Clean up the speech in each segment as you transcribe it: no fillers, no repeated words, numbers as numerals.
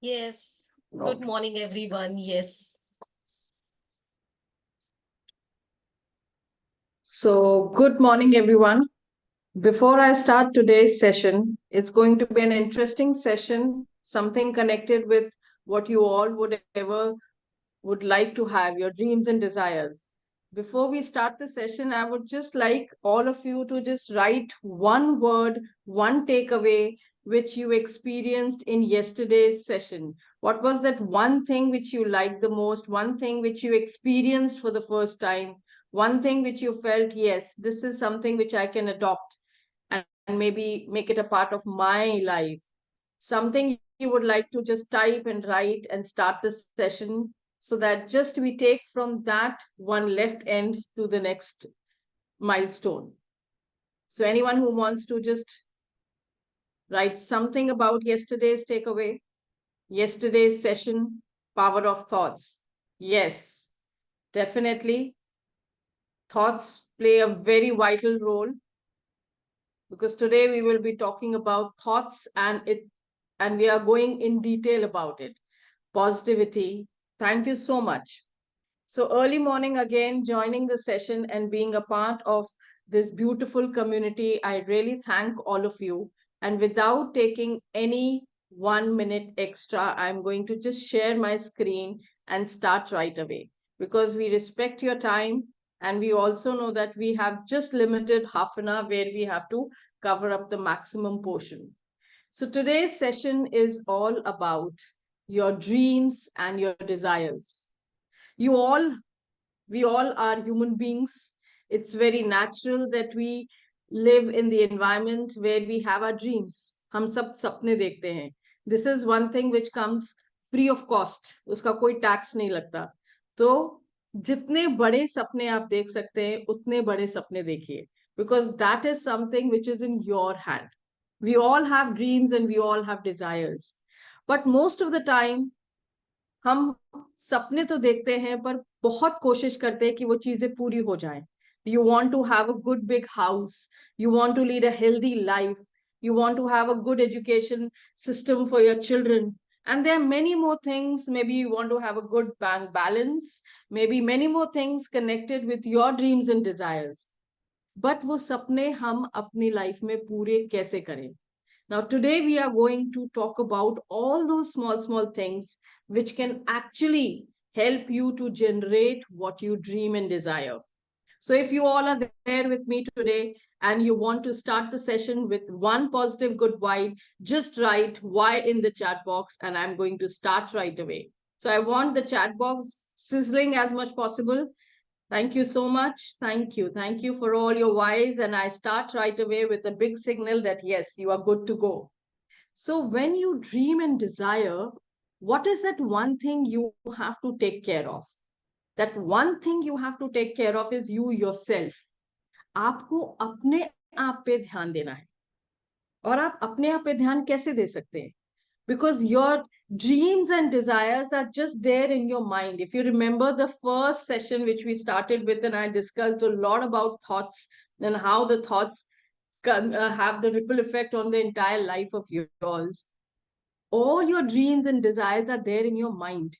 Yes. Good Okay. morning, everyone. Yes. So, good morning, everyone. Before I start today's session, it's going to be an interesting session, something connected with what you all would ever would like to have, your dreams and desires. Before we start the session, I would just like all of you to just write one word, one takeaway which you experienced in yesterday's session. What was that one thing which you liked the most, one thing which you experienced for the first time, one thing which you felt, yes, this is something which I can adopt and maybe make it a part of my life, something you would like to just type and write and start the session so that just we take from that one left end to the next milestone. So, anyone who wants to just write something about yesterday's takeaway, yesterday's session, power of thoughts. Yes, definitely. Thoughts play a very vital role because today we will be talking about thoughts and we are going in detail about it. Positivity. Thank you so much. So, early morning again, joining the session and being a part of this beautiful community. I really thank all of you. And without taking any 1 minute extra, I'm going to just share my screen and start right away because we respect your time. And we also know that we have just limited half an hour where we have to cover up the maximum portion. So today's session is all about your dreams and your desires. You all, we all are human beings. It's very natural that we live in the environment where we have our dreams. हम सब सपने देखते हैं. This is one thing which comes free of cost. उसका कोई tax नहीं लगता. तो जितने बड़े सपने आप देख सकते हैं उतने बड़े सपने देखिए because that is something which is in your hand. We all have dreams and we all have desires. But most of the time हम सपने तो देखते हैं पर बहुत कोशिश करते हैं कि वो चीजें पूरी हो जाएं. You want to have a good big house, you want to lead a healthy life, you want to have a good education system for your children, and there are many more things. Maybe you want to have a good bank balance, maybe many more things connected with your dreams and desires. But वो सपने हम अपनी life में पूरे कैसे करें. Now, today we are going to talk about all those small, small things which can actually help you to generate what you dream and desire. So, if you all are there with me today and you want to start the session with one positive good vibe, just write why in the chat box and I'm going to start right away. So, I want the chat box sizzling as much possible. Thank you so much. Thank you. Thank you for all your whys. And I start right away with a big signal that yes, you are good to go. So, when you dream and desire, what is that one thing you have to take care of? That one thing you have to take care of is you yourself. आपको अपने आप पे ध्यान देना है. और आप अपने आप पे ध्यान कैसे दे सकते हैं? Because your dreams and desires are just there in your mind. If you remember the first session which we started with, and I discussed a lot about thoughts and how the thoughts can have the ripple effect on the entire life of yours. All your dreams and desires are there in your mind.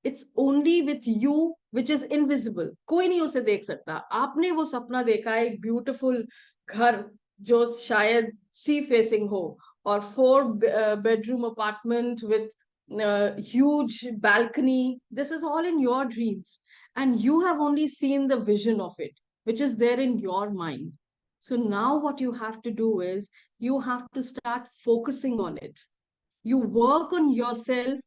It's only with you which is invisible. कोई नहीं उसे देख सकता. आपने वो सपना देखा है एक ब्यूटीफुल घर जो शायद सी फेसिंग हो or 4 bedroom apartment with huge balcony. This is all in your dreams and you have only seen the vision of it which is there in your mind. So now what you have to do is you have to start focusing on it. You work on yourself.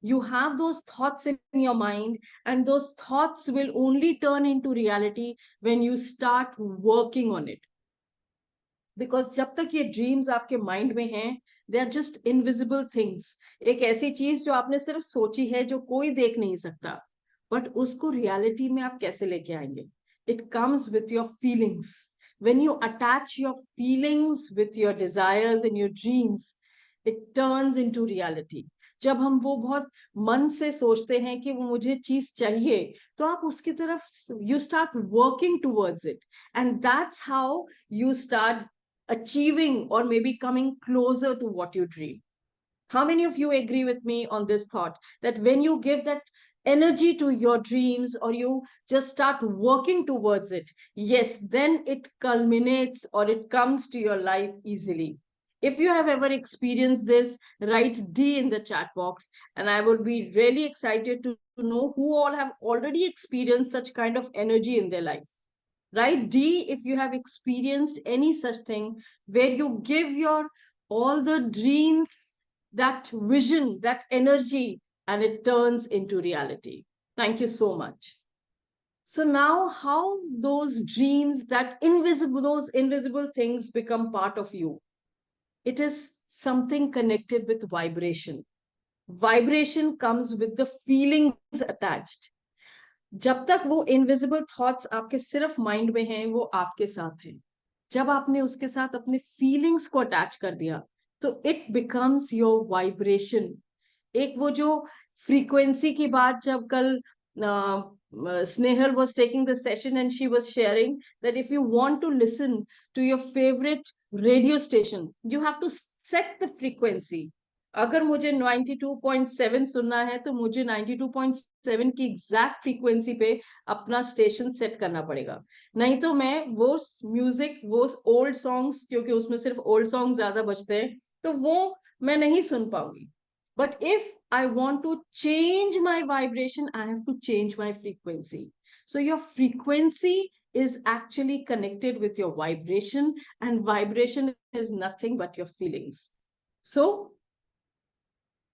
You have those thoughts in your mind and those thoughts will only turn into reality when you start working on it. Because जब तक ये dreams आपके mind में हैं they are just invisible things. एक ऐसी चीज जो आपने सिर्फ सोची है जो कोई देख नहीं सकता बट उसको रियलिटी में आप कैसे लेके आएंगे. It comes with your feelings. when you attach your feelings with your desires and your dreams it turns into reality. जब हम वो बहुत मन से सोचते हैं कि वो मुझे चीज चाहिए तो आप उसकी तरफ you start working towards it and that's how you start achieving or maybe coming closer to what you dream. How many of you agree with me on this thought that when you give that energy to your dreams or you just start working towards it, yes, then it culminates or it comes to your life easily. If you have ever experienced this, write D in the chat box, and I would be really excited to know who all have already experienced such kind of energy in their life. Write D if you have experienced any such thing where you give your all the dreams, that vision, that energy, and it turns into reality. Thank you so much. So now how those dreams, those invisible things become part of you. It is something connected with vibration. Vibration comes with the feelings attached. जब तक वो invisible thoughts आपके सिर्फ mind में हैं, वो आपके साथ हैं. जब आपने उसके साथ अपने फीलिंग्स को अटैच कर दिया, तो इट बिकम्स योर वाइब्रेशन. एक वो जो फ्रीक्वेंसी की बात जब कल Snehal was taking the session and she was sharing that if you want to listen to your favorite radio station, you have to set the frequency. अगर मुझे 92.7 सुनना है तो मुझे 92.7 की एग्जैक्ट फ्रीक्वेंसी पे अपना स्टेशन सेट करना पड़ेगा. नहीं तो मैं वो म्यूजिक, वो ओल्ड सॉन्ग्स, क्योंकि उसमें सिर्फ ओल्ड सॉन्ग ज्यादा बजते हैं, तो वो मैं नहीं सुन पाऊंगी. But if I want to change my vibration, I have to change my frequency. So your frequency is actually connected with your vibration, and vibration is nothing but your feelings. So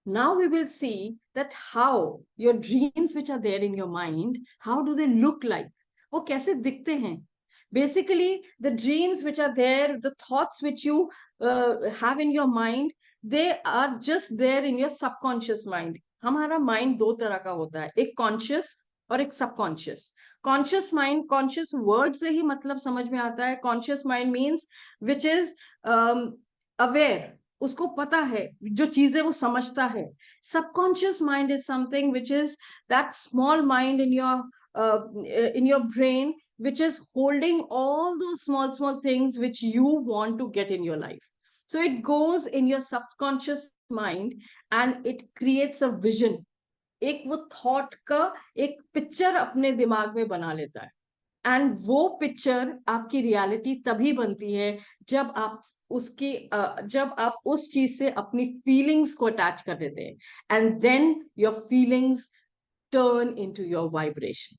now we will see that how your dreams which are there in your mind, how do they look like? वो कैसे दिखते हैं? Basically, the dreams which are there, the thoughts which you have in your mind, they are just there in your subconscious mind. हमारा mind दो तरह का होता है, एक conscious और एक subconscious. Conscious mind, conscious word से ही मतलब समझ में आता है. Conscious mind means which is aware. उसको पता है, जो चीजें वो समझता है. Subconscious mind is something which is that small mind in your brain, which is holding all those small things which you want to get in your life. So it goes in your subconscious mind and it creates a vision. एक वो thought का एक picture अपने दिमाग में बना लेता है, एंड वो पिक्चर आपकी रियलिटी तभी बनती है जब आप उस चीज से अपनी फीलिंग्स को अटैच कर देते हैं, and then your feelings turn into your vibration.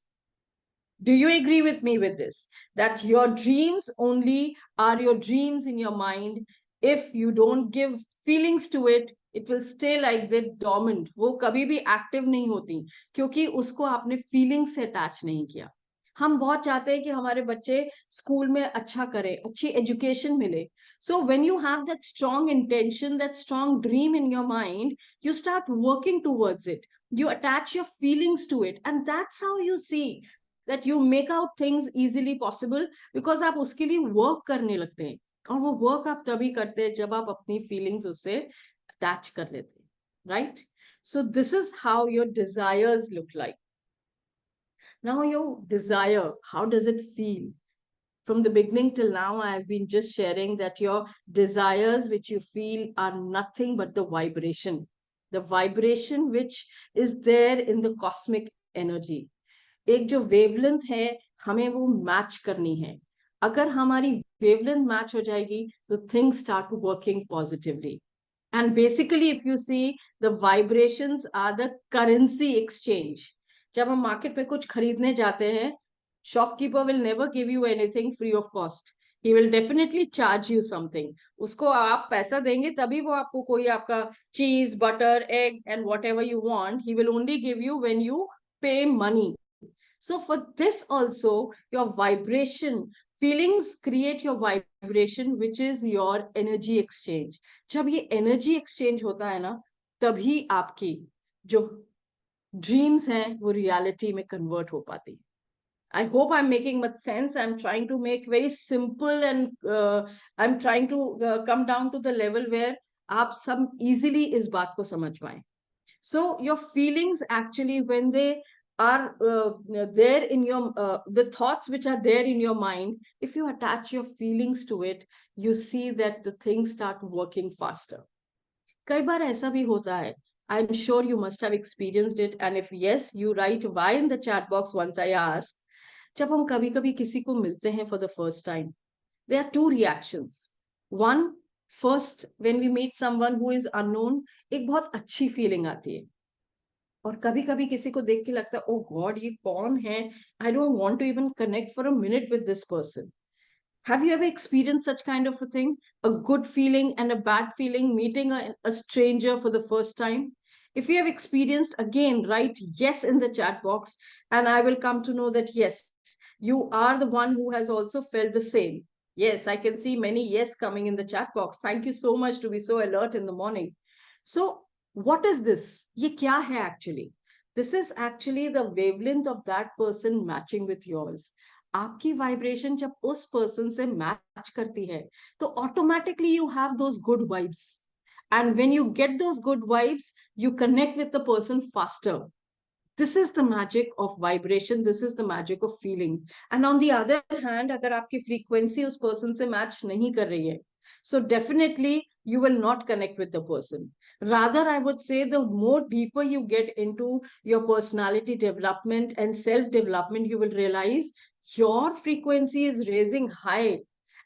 Do you agree with me with this? That your dreams only are your dreams in your mind. If you don't give feelings to it, it will stay like that dormant. वो कभी भी active नहीं होती, क्योंकि उसको आपने feeling से attach नहीं किया. हम बहुत चाहते हैं कि हमारे बच्चे स्कूल में अच्छा करें, अच्छी एजुकेशन मिले. So when you have that strong intention, that strong dream in your mind, you start working towards it. You attach your feelings to it, and that's how you see that you make out things easily possible, because आप उसके लिए work करने लगते हैं, और वो work आप तभी करते हैं जब आप अपनी फीलिंग्स उससे अटैच कर लेते हैं, right? So this is how your desires look like. Now your desire, how does it feel? From the beginning till now, I have been just sharing that your desires which you feel are nothing but the vibration which is there in the cosmic energy. एक जो wavelength है, हमें वो match करनी है. अगर हमारी wavelength match हो जाएगी तो things start working positively. And basically, if you see, the vibrations are the currency exchange. जब हम मार्केट पे कुछ खरीदने जाते हैं, shopkeeper will never give you anything free of cost. He will definitely charge you something. उसको आप पैसा देंगे तभी वो आपको कोई आपका cheese, butter, egg and whatever you want, he will only give you when you pay money. So for this also, your vibration, feelings create your vibration, which is your energy exchange. जब ये energy exchange होता है ना, तभी आपकी जो dreams हैं वो reality में convert हो पाती. I hope I'm making much sense. I'm trying to make very simple and I'm trying to come down to the level where आप सब easily इस बात को समझ पाएं. So your feelings actually, when they are there in your, the thoughts which are there in your mind, if you attach your feelings to it, you see that the things start working faster. कई बार ऐसा भी होता है, I am sure you must have experienced it, and if yes you write Y in the chat box once I ask. जब हम कभी कभी किसी को मिलते हैं for the first time, there are two reactions. One, first when we meet someone who is unknown, एक बहुत अच्छी फीलिंग आती है. और कभी कभी किसी को देख के लगता है, ओ गॉड ये कौन है, I don't want to even connect for a minute with this person. Have you ever experienced such kind of a thing? A good feeling and a bad feeling meeting a stranger for the first time? If you have experienced, again, write yes in the chat box, and I will come to know that yes, you are the one who has also felt the same. Yes, I can see many yes coming in the chat box. Thank you so much to be so alert in the morning. So, what is this? Ye kya hai actually? This is actually the wavelength of that person matching with yours. आपकी vibration जब उस person से match करती है तो automatically you have those good vibes, and when you get those good vibes you connect with the person faster. This is the magic of vibration, this is the magic of feeling. And on the other hand, अगर आपकी frequency उस person से match नहीं कर रही है, so definitely you will not connect with the person. Rather, I would say the more deeper you get into your personality development and self development, you will realize your frequency is raising high,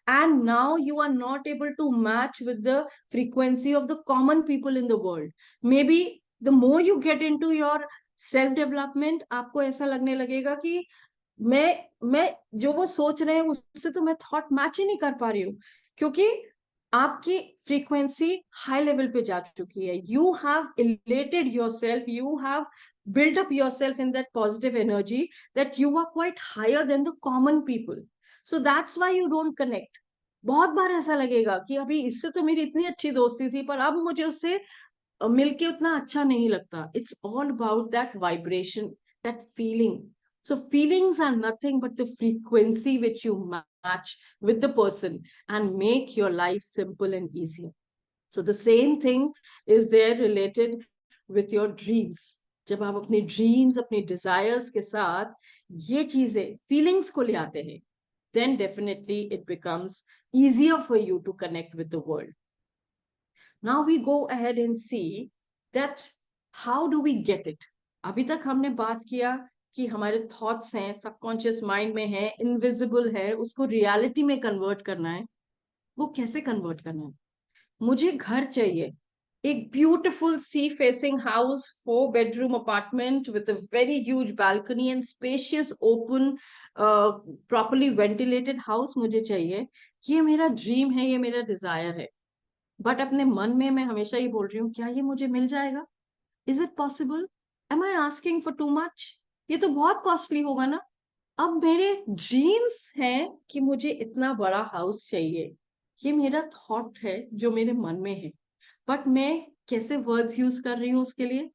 and now you are not able to match with the frequency of the common people in the world. Maybe the more you get into your self development, आपको ऐसा लगने लगेगा कि मैं जो वो सोच रहे हैं उससे तो मैं थॉट मैच ही नहीं कर पा रही हूँ, क्योंकि आपकी फ्रीक्वेंसी हाई लेवल पे जा चुकी है. You have elated yourself, you have built up yourself in that positive energy that you are quite higher than the common people. So that's why you don't connect. बहुत बार ऐसा लगेगा कि अभी इससे तो मेरी इतनी अच्छी दोस्ती थी, पर अब मुझे उससे मिलके उतना अच्छा नहीं लगता. It's all about that vibration, that feeling. So feelings are nothing but the frequency which you match with the person and make your life simple and easier. So the same thing is there related with your dreams. जब आप अपने dreams, अपने desires के साथ ये चीजें feelings को ले आते हैं, then definitely it becomes easier for you to connect with the world. Now we go ahead and see that how do we get it. अभी तक हमने बात किया कि हमारे थॉट्स हैं, सबकॉन्शियस माइंड में है, इनविजिबल है, उसको रियलिटी में कन्वर्ट करना है. वो कैसे कन्वर्ट करना है? मुझे घर चाहिए, एक beautiful sea facing house, 4 bedroom apartment with a very huge balcony and spacious open properly ventilated house मुझे चाहिए. ये मेरा ड्रीम है, ये मेरा डिजायर है. बट अपने मन में मैं हमेशा ही बोल रही हूँ, क्या ये मुझे मिल जाएगा? Is it possible? Am I asking for too much? ये तो बहुत कॉस्टली होगा ना. अब मेरे ड्रीम्स हैं कि मुझे इतना बड़ा हाउस चाहिए, ये मेरा थॉट है जो मेरे मन में है, बट मैं कैसे वर्ड्स यूज कर रही हूँ उसके लिए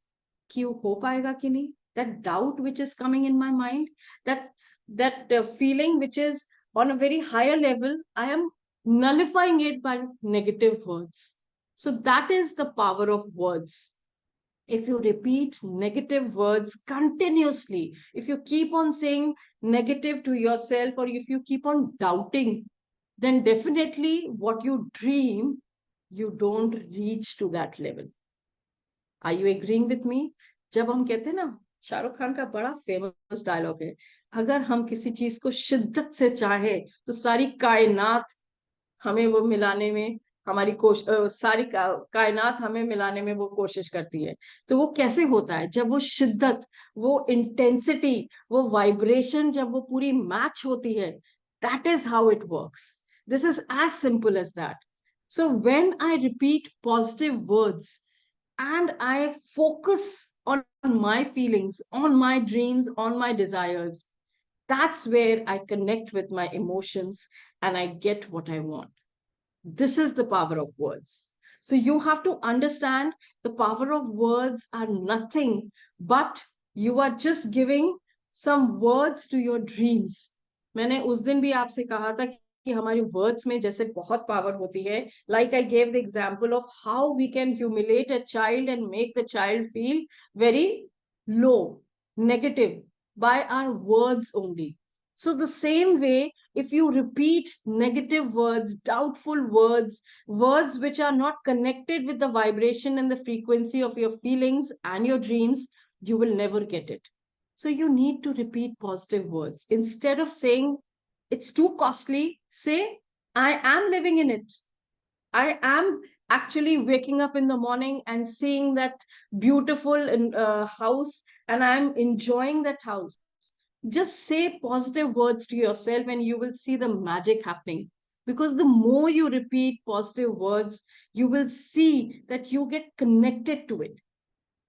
कि वो हो पाएगा कि नहीं. That doubt which is coming in my mind, that that feeling which is on a very higher level, I am nullifying it by negative words. So that is the power of words. If you repeat negative words continuously, if you keep on saying negative to yourself, or if you keep on doubting, then definitely what you dream, you don't reach to that level. Are you agreeing with me? जब हम कहते हैं ना, शाहरुख खान का बड़ा famous dialogue है, अगर हम किसी चीज को शिद्दत से चाहे तो सारी कायनात हमें वो मिलाने में, हमारी सारी कायनात हमें मिलाने में वो कोशिश करती है. तो वो कैसे होता है? जब वो शिद्दत, वो इंटेंसिटी, वो वाइब्रेशन जब वो पूरी मैच होती है, that is how it works. This is as simple as that. So when I repeat positive words and I focus on my feelings, on my dreams, on my desires, that's where I connect with my emotions and I get what I want. This is the power of words. So you have to understand the power of words are nothing but you are just giving some words to your dreams. मैंने उस दिन भी आपसे कहा था कि हमारे words में जैसे बहुत पावर होती है. Like I gave the example of how we can humiliate a child and make the child feel very low, negative by our words only. So the same way, if you repeat negative words, doubtful words, words which are not connected with the vibration and the frequency of your feelings and your dreams, you will never get it. So you need to repeat positive words. Instead of saying it's too costly, say I am living in it. I am actually waking up in the morning and seeing that beautiful house, and I'm enjoying that house. Just say positive words to yourself and you will see the magic happening. Because the more you repeat positive words, you will see that you get connected to it.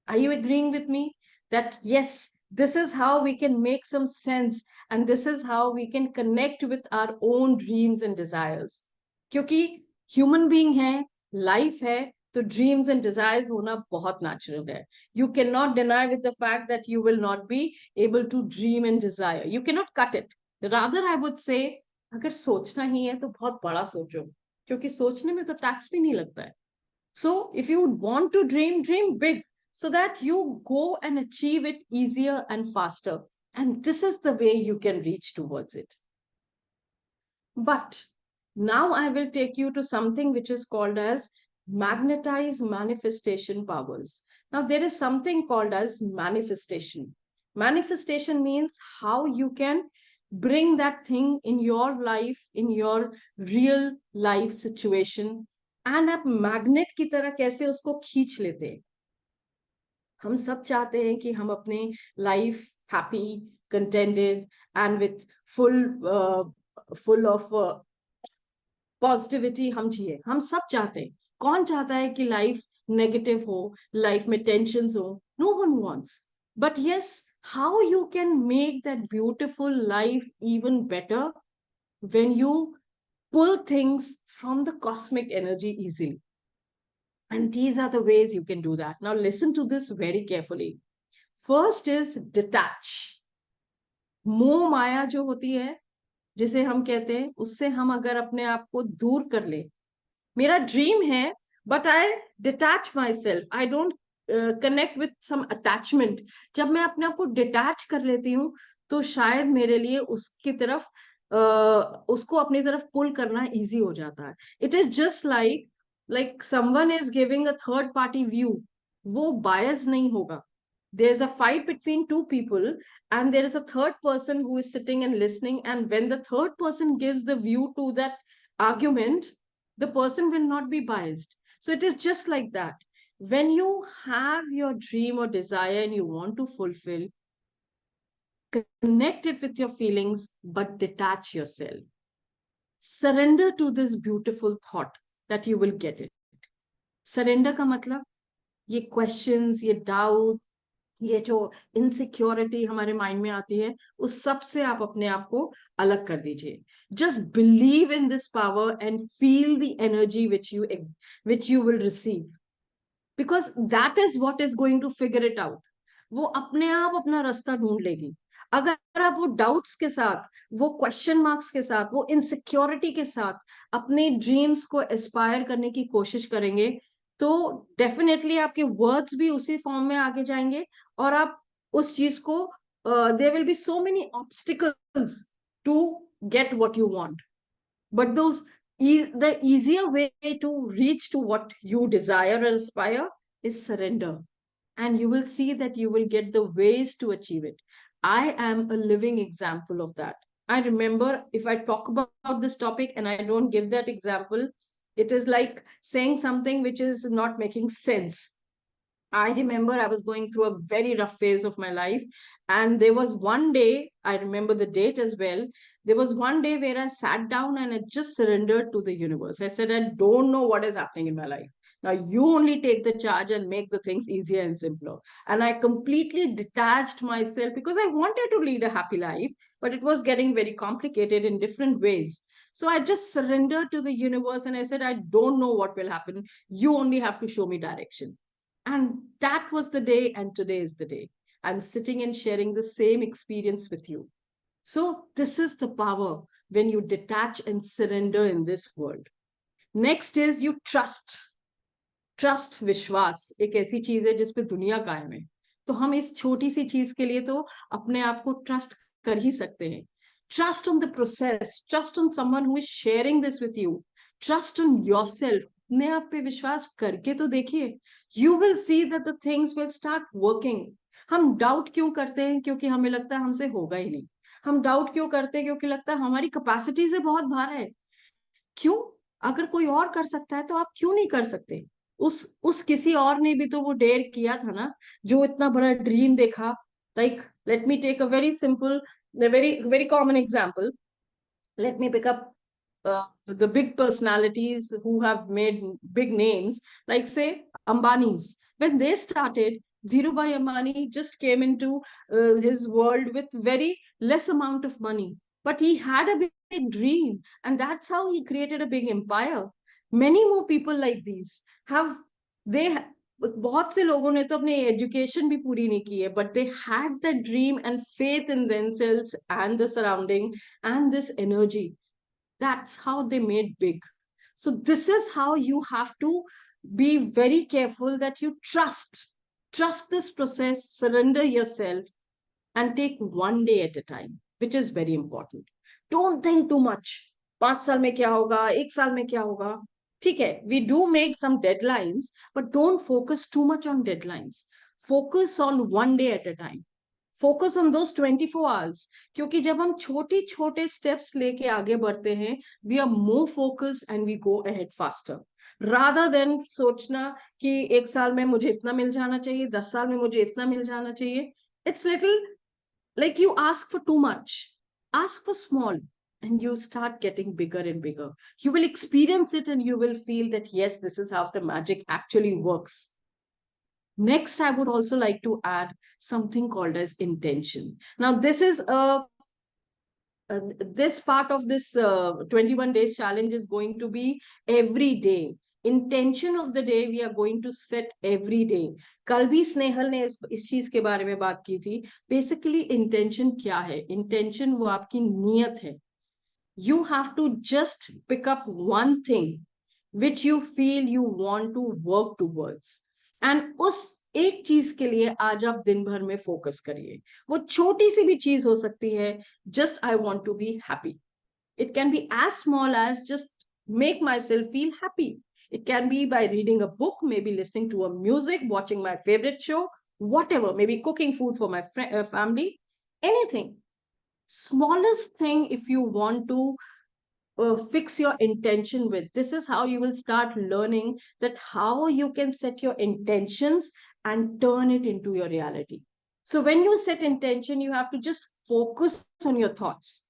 Are you agreeing with me that yes, this is how we can make some sense and this is how we can connect with our own dreams and desires? क्योंकि human being है, life है, तो dreams and desires होना बहुत natural है. You can not deny with the fact that you will not be able to dream and desire. You can not cut it. Rather I would say, अगर सोचना ही है तो बहुत बड़ा सोचो, क्योंकि सोचने में तो टैक्स भी नहीं लगता है. So if you want to dream, dream big so that you go and achieve it easier and faster. And this is the way you can reach towards it. But now I will take you to something which is called as magnetize manifestation powers. Now there is something called as manifestation. Manifestation means how you can bring that thing in your life, in your real life situation. And आप magnet की तरह कैसे उसको खींच लेते हैं. हम सब चाहते हैं कि हम अपने life happy, contented and with full of positivity हम जिए. हम सब चाहते हैं. कौन चाहता है कि लाइफ नेगेटिव हो, लाइफ में टेंशन हो? No one wants. But yes, how you can make that beautiful life even better when you pull things from the cosmic energy easily. And these are the ways you can do that. Now listen to this very carefully. First is detach. मोह माया जो होती है, जिसे हम कहते हैं, उससे हम अगर अपने आप को दूर कर ले. मेरा ड्रीम है, but I detach myself. I don't connect with some attachment. जब मैं अपने आप को डिटैच कर लेती हूँ, तो शायद मेरे लिए उसकी तरफ उसको अपनी तरफ पुल करना इजी हो जाता है. It is just like someone is giving a third party view. वो बायस नहीं होगा. There is a fight between two people and there is a third person who is sitting and listening, and when the third person gives the view to that argument, the person will not be biased. So it is just like that. When you have your dream or desire and you want to fulfill, connect it with your feelings, but detach yourself. Surrender to this beautiful thought that you will get it. Surrender का मतलब, ये questions, ये doubts, ये जो insecurity हमारे mind में आती है, उस सब से आप अपने आप को अलग कर दीजिए. Just believe in this power and feel the energy which you will receive, because that is what is going to figure it out. वो अपने आप अपना रास्ता ढूंढ लेगी. अगर आप वो डाउट्स के साथ, वो क्वेश्चन मार्क्स के साथ, वो इनसिक्योरिटी के साथ अपने ड्रीम्स को एस्पायर करने की कोशिश करेंगे, तो डेफिनेटली आपके वर्ड्स भी उसी फॉर्म में आगे जाएंगे और आप उस चीज को, there will be so many obstacles to get what you want. But those the easier way to reach to what you desire or aspire is surrender, and you will see that you will get the ways to achieve it. I am a living example of that. I remember, if I talk about this topic and I don't give that example, it is like saying something which is not making sense. I remember I was going through a very rough phase of my life. And there was one day, I remember the date as well. There was one day where I sat down and I just surrendered to the universe. I said, I don't know what is happening in my life. Now you only take the charge and make the things easier and simpler. And I completely detached myself because I wanted to lead a happy life, but it was getting very complicated in different ways. So I just surrendered to the universe and I said, I don't know what will happen. You only have to show me direction. And that was the day, and today is the day. I'm sitting and sharing the same experience with you. So this is the power when you detach and surrender in this world. Next is you trust. Trust, विश्वास एक ऐसी चीज है जिसपे दुनिया कायम है. तो हम इस छोटी सी चीज के लिए तो अपने आप को ट्रस्ट कर ही सकते हैं. Trust on the process. Trust on someone who is sharing this with you. Trust on yourself. अपने आप पे विश्वास करके तो देखिए. You will see that the things will start working. हम डाउट क्यों करते हैं? क्योंकि हमें लगता है हमसे होगा ही नहीं. हम डाउट क्यों करते हैं? क्योंकि लगता है हमारी कैपेसिटी से बहुत बाहर है. क्यों? अगर कोई और कर सकता है तो आप क्यों नहीं कर सकते? उस किसी और ने भी तो वो डेयर किया था ना, जो इतना बड़ा ड्रीम देखा. Like, let me take a very simple, very very common example. Let me pick up the big personalities who have made big names, like say Ambani's. When they started, Dhirubhai Ambani just came into his world with very less amount of money, but he had a big dream, and that's how he created a big empire. Many more people like these have they बहुत से लोगों ने तो अपनी education भी पूरी नहीं की है, but they had that dream and faith in themselves and the surrounding and this energy. That's how they made big. So this is how you have to be very careful that you trust this process, surrender yourself, and take one day at a time, which is very important. Don't think too much. 5 साल में क्या होगा, 1 साल में क्या होगा. ठीक है, we do make some deadlines, but don't focus too much on deadlines. Focus on one day at a time. Focus on those 24 hours. क्योंकि जब हम छोटे छोटे स्टेप्स लेके आगे बढ़ते हैं, we are more focused and we go ahead faster, rather than सोचना कि 1 साल में मुझे इतना मिल जाना चाहिए, 10 साल में मुझे इतना मिल जाना चाहिए. It's little like you ask for too much. Ask for small, and you start getting bigger and bigger. You will experience it and you will feel that yes, this is how the magic actually works. Next, I would also like to add something called as intention. Now, this is this part of this 21 days challenge is going to be every day. Intention of the day we are going to set every day. कल भी स्नेहल ने इस चीज के बारे में बात की थी. Basically, intention क्या है? Intention वो आपकी नियत है. You have to just pick up one thing which you feel you want to work towards. And उस एक चीज के लिए आज आप दिन भर में फोकस करिए. वो छोटी सी भी चीज हो सकती है. Just I want to be happy. It can be as small as just make myself feel happy. It can be by reading a book, maybe listening to a music, watching my favorite show, whatever, maybe cooking food for my family, anything. Smallest thing if you want to fix your intention with. This is how you will start learning that how you can set your intentions and turn it into your reality. So when you set intention, you have to just focus on your thoughts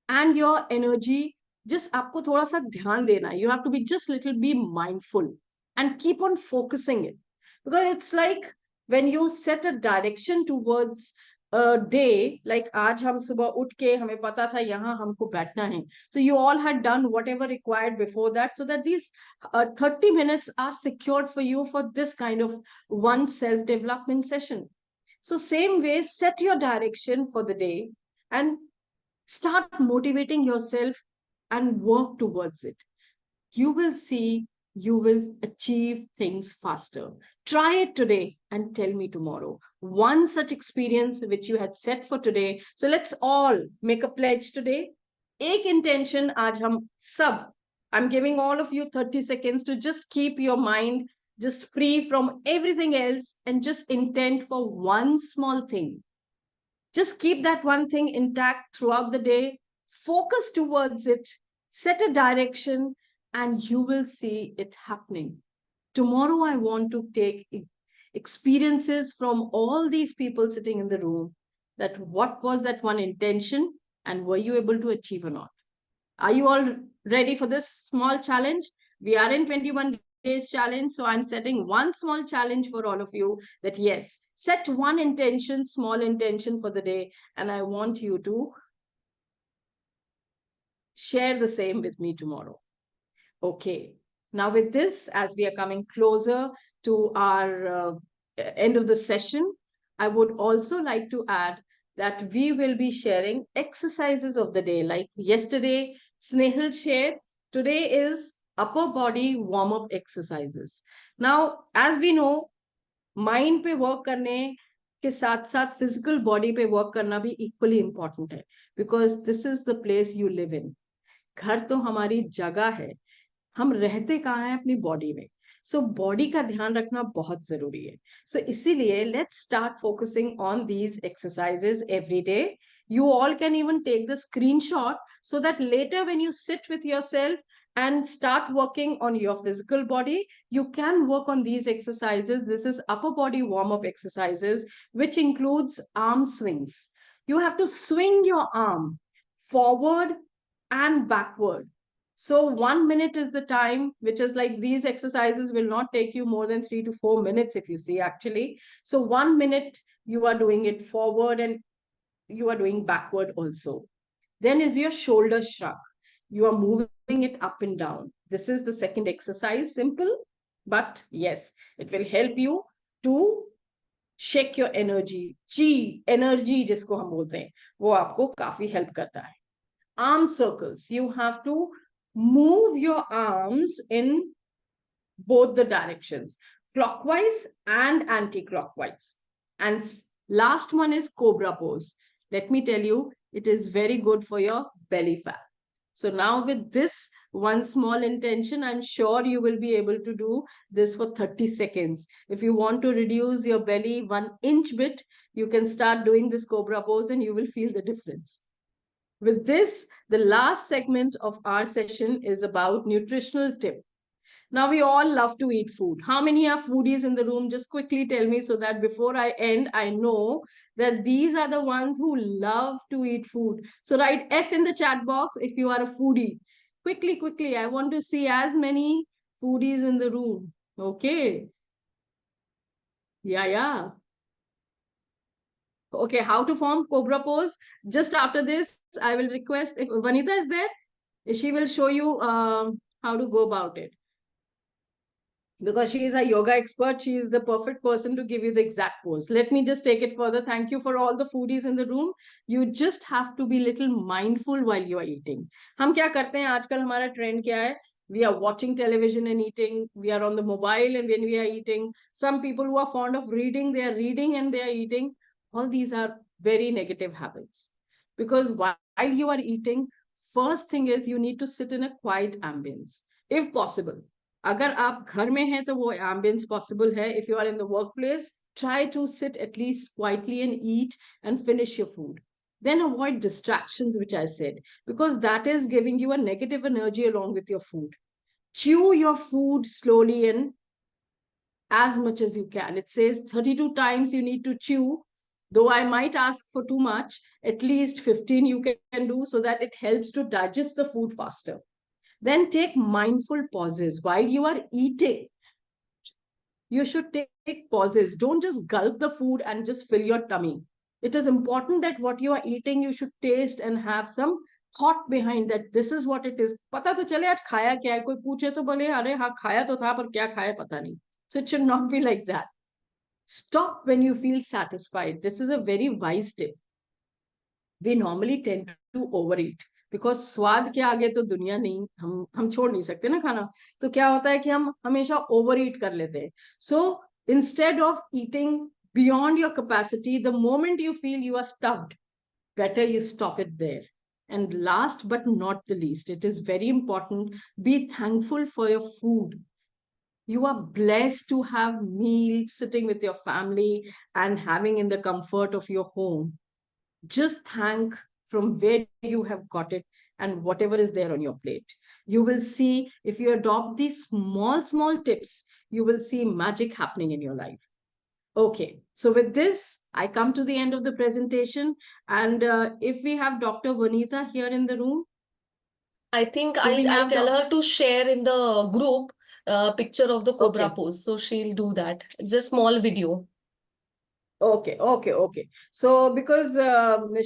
and your energy. Just आपको थोड़ा सा ध्यान देना. You have to be just little be mindful and keep on focusing it, because it's like when you set a direction towards a day, like आज हम सुबह उठ के हमें पता था यहाँ हमको बैठना है. So you all had done whatever required before that, so that these 30 minutes are secured for you for this kind of one self-development session. So same way, set your direction for the day and start motivating yourself and work towards it. You will see you will achieve things faster. Try it today and tell me tomorrow. One such experience which you had set for today. So let's all make a pledge today. एक intention आज हम सब. I'm giving all of you 30 seconds to just keep your mind just free from everything else and just intend for one small thing. Just keep that one thing intact throughout the day. Focus towards it. Set a direction and you will see it happening. Tomorrow, I want to take experiences from all these people sitting in the room, that what was that one intention and were you able to achieve or not? Are you all ready for this small challenge? We are in 21 days challenge. So I'm setting one small challenge for all of you, that yes, set one intention, small intention for the day. And I want you to share the same with me tomorrow. Okay. Now with this, as we are coming closer to our end of the session, I would also like to add that we will be sharing exercises of the day. Like yesterday, Snehal shared, today is upper body warm-up exercises. Now, as we know, mind पे work करने के साथ साथ physical body पे work करना भी equally important है, because this is the place you live in. घर तो हमारी जगह है, हम रहते कहाँ हैं? अपनी बॉडी में. सो बॉडी का ध्यान रखना बहुत जरूरी है. सो इसीलिए let's start focusing on these exercises every day. You all can even take the screenshot so that later when you sit with yourself and start working on your physical body, you can work on these exercises. This is upper body warm-up exercises, which includes arm swings. You have to swing your arm forward and backward. So 1 minute is the time, which is like these exercises will not take you more than 3 to 4 minutes if you see actually. So 1 minute you are doing it forward and you are doing backward also. Then is your shoulder shrug. You are moving it up and down. This is the second exercise. Simple, but yes, it will help you to shake your energy. Chi, energy जिसको हम बोलते हैं, वो आपको काफी help करता है. Arm circles. You have to move your arms in both the directions, clockwise and anti-clockwise. And last one is cobra pose. Let me tell you, it is very good for your belly fat. So now with this one small intention, I'm sure you will be able to do this for 30 seconds. If you want to reduce your belly 1 inch bit, you can start doing this cobra pose and you will feel the difference. With this, the last segment of our session is about nutritional tip. Now, we all love to eat food. How many are foodies in the room? Just quickly tell me so that before I end, I know that these are the ones who love to eat food. So write F in the chat box if you are a foodie. Quickly, quickly. I want to see as many foodies in the room. Okay. Yeah. Okay, how to form cobra pose? Just after this, I will request if Vanita is there, she will show you how to go about it. Because she is a yoga expert, she is the perfect person to give you the exact pose. Let me just take it further. Thank you for all the foodies in the room. You just have to be little mindful while you are eating. हम क्या करते हैं आजकल, हमारा trend क्या है? We are watching television and eating. We are on the mobile and when we are eating. Some people who are fond of reading, they are reading and they are eating. All these are very negative habits. Because while you are eating, first thing is you need to sit in a quiet ambience, if possible. अगर आप घर में हैं तो वो ambience possible है. If you are in the workplace, try to sit at least quietly and eat and finish your food. Then avoid distractions, which I said, because that is giving you a negative energy along with your food. Chew your food slowly and as much as you can. It says 32 times you need to chew. Though I might ask for too much, at least 15 you can do so that it helps to digest the food faster. Then take mindful pauses while you are eating. You should take pauses. Don't just gulp the food and just fill your tummy. It is important that what you are eating, you should taste and have some thought behind that. This is what it is. पता तो चले आज खाया क्या है. कोई पूछे तो बोले अरे हाँ खाया तो था पर क्या खाया पता नहीं. So it should not be like that. Stop when you feel satisfied. This is a very wise tip. We normally tend to overeat. Because स्वाद के आगे तो दुनिया नहीं, हम छोड़ नहीं सकते ना खाना. तो क्या होता है कि हम हमेशा ओवर ईट कर लेते हैं. So instead of eating beyond your capacity, the moment you feel you are stuffed, better you stop it there. And last but not the least, it is very important, be thankful for your food. You are blessed to have meals sitting with your family and having in the comfort of your home. Just thank from where you have got it and whatever is there on your plate. You will see, if you adopt these small tips, you will see magic happening in your life. Okay, so with this, I come to the end of the presentation. And if we have Dr. Vanita here in the room, I think do we I'll have tell her to share in the group picture of the cobra Okay. pose. So she'll do that. Just small video. Okay. So because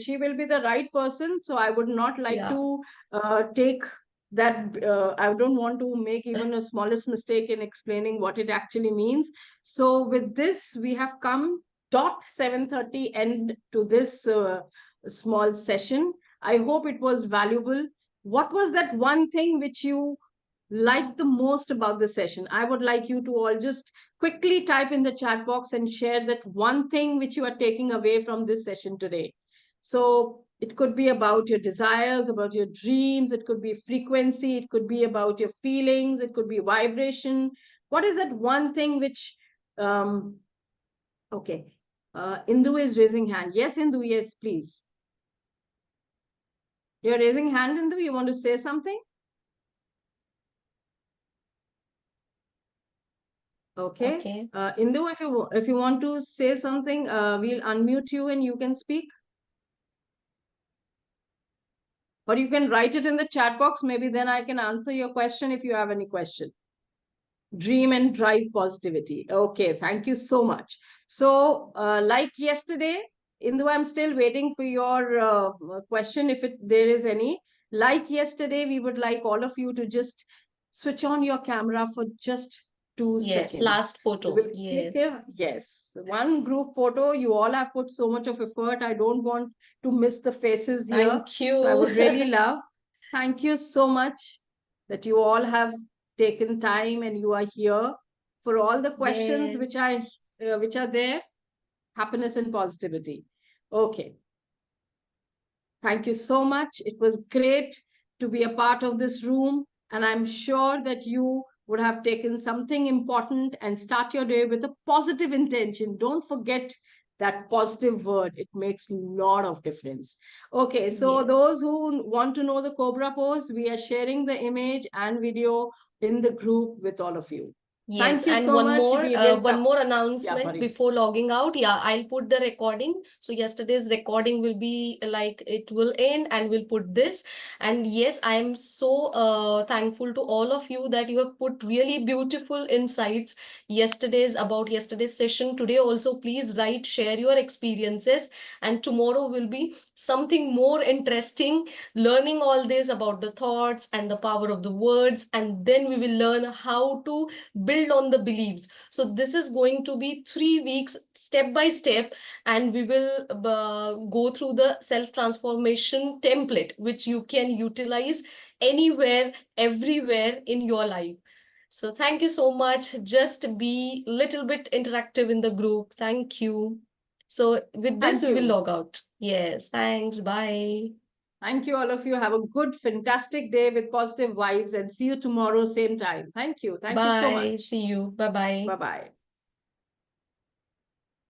she will be the right person, so I would not like Yeah. to take that. I don't want to make even a smallest mistake in explaining what it actually means. So with this, we have come dot 7:30 end to this small session. I hope it was valuable. What was that one thing which you liked the most about the session? I would like you to all just quickly type in the chat box and share that one thing which you are taking away from this session today. So it could be about your desires, about your dreams, it could be frequency, it could be about your feelings, it could be vibration. What is that one thing which, okay. Indu is raising hand. Yes, Indu, yes, please. You're raising hand, Indu. You want to say something? Okay. Okay. Indu, if you want to say something, we'll unmute you and you can speak. Or you can write it in the chat box. Maybe then I can answer your question if you have any question. Dream and drive positivity. Okay, thank you so much. So, like yesterday, Indu, I'm still waiting for your question if there is any. Like yesterday, we would like all of you to just switch on your camera for just 2 seconds. Last We photo. will click here. Yes, one group photo. You all have put so much of effort. I don't want to miss the faces here. Thank you. So I would really love. Thank you so much that you all have taken time and you are here for all the questions which are there. Happiness and positivity. Okay. Thank you so much. It was great to be a part of this room, and I'm sure that you would have taken something important and start your day with a positive intention. Don't forget that positive word. It makes a lot of difference. Okay, so those who want to know the Cobra pose, we are sharing the image and video in the group with all of you. Yes, Thank you and so much. one more announcement before logging out. Yeah, I'll put the recording. So yesterday's recording will be like it will end and we'll put this. And yes, I am so thankful to all of you that you have put really beautiful insights about yesterday's session. Today also, please write, share your experiences. And tomorrow will be something more interesting, learning all this about the thoughts and the power of the words. And then we will learn how to build on the beliefs. So this is going to be 3 weeks step by step, and we will go through the self transformation template which you can utilize anywhere, everywhere in your life. So thank you so much. Just be little bit interactive in the group. Thank you. So with this we will log out. Yes, thanks. Bye. Thank you, all of you. Have a good, fantastic day with positive vibes and see you tomorrow, same time. Thank you. Thank you so much. See you. Bye-bye. Bye-bye.